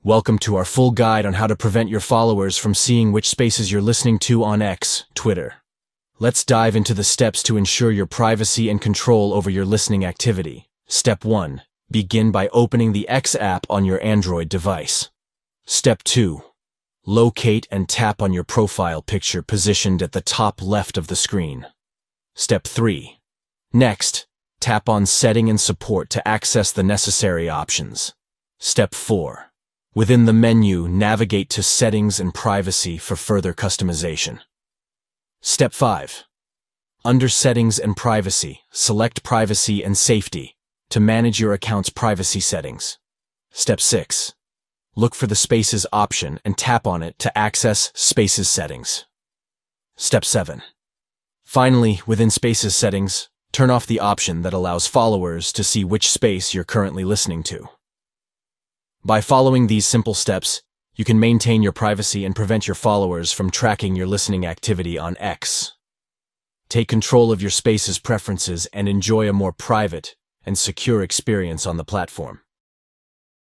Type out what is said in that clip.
Welcome to our full guide on how to prevent your followers from seeing which spaces you're listening to on X, Twitter. Let's dive into the steps to ensure your privacy and control over your listening activity. Step 1. Begin by opening the X app on your Android device. Step 2. Locate and tap on your profile picture positioned at the top left of the screen. Step 3. Next, tap on Setting and Support to access the necessary options. Step 4. Within the menu, navigate to Settings and Privacy for further customization. Step 5. Under Settings and Privacy, select Privacy and Safety to manage your account's privacy settings. Step 6. Look for the Spaces option and tap on it to access Spaces settings. Step 7. Finally, within Spaces settings, turn off the option that allows followers to see which space you're currently listening to. By following these simple steps, you can maintain your privacy and prevent your followers from tracking your listening activity on X. Take control of your Spaces preferences and enjoy a more private and secure experience on the platform.